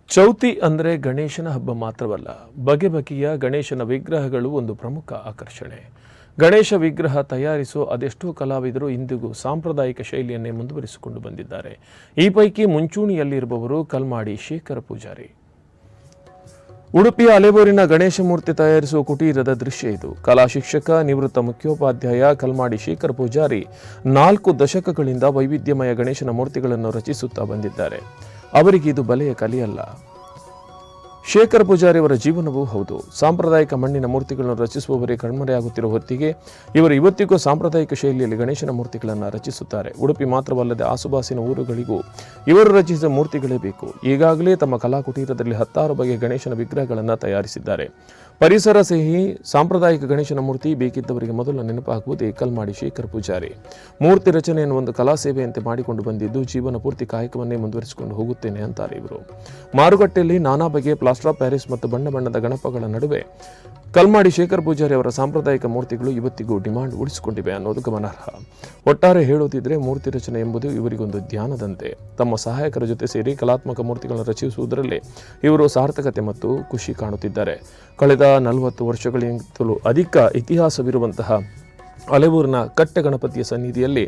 ಚೌತಿ ಅಂದರೆ ಗಣೇಶನ ಹಬ್ಬ ಮಾತ್ರವಲ್ಲ, ಬಗೆ ಬಗೆಯ ಗಣೇಶನ ವಿಗ್ರಹಗಳು ಒಂದು ಪ್ರಮುಖ ಆಕರ್ಷಣೆ. ಗಣೇಶ ವಿಗ್ರಹ ತಯಾರಿಸೋ ಅದೆಷ್ಟೋ ಕಲಾವಿದರು ಇಂದಿಗೂ ಸಾಂಪ್ರದಾಯಿಕ ಶೈಲಿಯನ್ನೇ ಮುಂದುವರಿಸಿಕೊಂಡು ಬಂದಿದ್ದಾರೆ. ಈ ಪೈಕಿ ಮುಂಚೂಣಿಯಲ್ಲಿರುವವರು ಕಲ್ಮಾಡಿ ಶೇಖರ ಪೂಜಾರಿ. ಉಡುಪಿಯ ಅಲೆಬೋರಿನ ಗಣೇಶ ಮೂರ್ತಿ ತಯಾರಿಸುವ ಕುಟೀರದ ದೃಶ್ಯ ಇದು. ಕಲಾ ಶಿಕ್ಷಕ, ನಿವೃತ್ತ ಮುಖ್ಯೋಪಾಧ್ಯಾಯ ಕಲ್ಮಾಡಿ ಶೇಖರ ಪೂಜಾರಿ 4 ದಶಕಗಳಿಂದ ವೈವಿಧ್ಯಮಯ ಗಣೇಶನ ಮೂರ್ತಿಗಳನ್ನು ರಚಿಸುತ್ತಾ ಬಂದಿದ್ದಾರೆ. ಅವರಿಗೆ ಇದು ಬಲೆಯ ಕಲೆಯಲ್ಲ, ಶೇಖರ ಪೂಜಾರಿ ಅವರ ಜೀವನವೂ ಹೌದು. ಸಾಂಪ್ರದಾಯಿಕ ಮಣ್ಣಿನ ಮೂರ್ತಿಗಳನ್ನು ರಚಿಸುವವರೇ ಕಣ್ಮರೆಯಾಗುತ್ತಿರುವ ಹೊತ್ತಿಗೆ ಇವರು ಇವತ್ತಿಗೂ ಸಾಂಪ್ರದಾಯಿಕ ಶೈಲಿಯಲ್ಲಿ ಗಣೇಶನ ಮೂರ್ತಿಗಳನ್ನು ರಚಿಸುತ್ತಾರೆ. ಉಡುಪಿ ಮಾತ್ರವಲ್ಲದೆ ಆಸುಪಾಸಿನ ಊರುಗಳಿಗೂ ಇವರು ರಚಿಸಿದ ಮೂರ್ತಿಗಳೇ ಬೇಕು. ಈಗಾಗಲೇ ತಮ್ಮ ಕಲಾ ಕುಟೀರದಲ್ಲಿ 10 ಬಗೆಯ ಗಣೇಶನ ವಿಗ್ರಹಗಳನ್ನು ತಯಾರಿಸಿದ್ದಾರೆ. ಪರಿಸರ ಸಿಹಿ ಸಾಂಪ್ರದಾಯಿಕ ಗಣೇಶನ ಮೂರ್ತಿ ಬೇಕಿದ್ದವರಿಗೆ ಮೊದಲು ನೆನಪಾಗುವುದೇ ಕಲ್ಮಾಡಿ ಶೇಖರ ಪೂಜಾರಿ. ಮೂರ್ತಿ ರಚನೆಯನ್ನು ಒಂದು ಕಲಾ ಸೇವೆಯಂತೆ ಮಾಡಿಕೊಂಡು ಬಂದಿದ್ದು, ಜೀವನ ಪೂರ್ತಿ ಕಾಯಕವನ್ನೇ ಮುಂದುವರಿಸಿಕೊಂಡು ಹೋಗುತ್ತೇನೆ ಅಂತಾರೆ ಇವರು. ಮಾರುಕಟ್ಟೆಯಲ್ಲಿ ನಾನಾ ಬಗೆಯ ಪ್ಲಾಸ್ಟರ್ ಆಫ್ ಪ್ಯಾರಿಸ್ ಮತ್ತು ಬಣ್ಣ ಬಣ್ಣದ ಗಣಪಗಳ ನಡುವೆ ಕಲ್ಮಾಡಿ ಶೇಖರ ಪೂಜಾರಿ ಅವರ ಸಾಂಪ್ರದಾಯಿಕ ಮೂರ್ತಿಗಳು ಇವತ್ತಿಗೂ ಡಿಮಾಂಡ್ ಉಳಿಸಿಕೊಂಡಿವೆ ಅನ್ನೋದು ಗಮನಾರ್ಹ. ಒಟ್ಟಾರೆ ಹೇಳುತ್ತಿದ್ರೆ ಮೂರ್ತಿ ರಚನೆ ಎಂಬುದು ಇವರಿಗೊಂದು ಧ್ಯಾನದಂತೆ. ತಮ್ಮ ಸಹಾಯಕರ ಜೊತೆ ಸೇರಿ ಕಲಾತ್ಮಕ ಮೂರ್ತಿಗಳನ್ನು ರಚಿಸುವುದರಲ್ಲಿ ಇವರು ಸಾರ್ಥಕತೆ ಮತ್ತು ಖುಷಿ ಕಾಣುತ್ತಿದ್ದಾರೆ. ಕಳೆದ 40 ವರ್ಷಗಳಿಗಿಂತಲೂ ಅಧಿಕ ಇತಿಹಾಸವಿರುವಂತಹ ಅಲೆಬೂರಿನ ಕಟ್ಟೆ ಗಣಪತಿಯ ಸನ್ನಿಧಿಯಲ್ಲಿ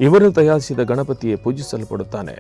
ಇವರು ತಯಾರಿಸಿದ ಗಣಪತಿಯೇ ಪೂಜಿಸಲ್ಪಡುತ್ತಾನೆ.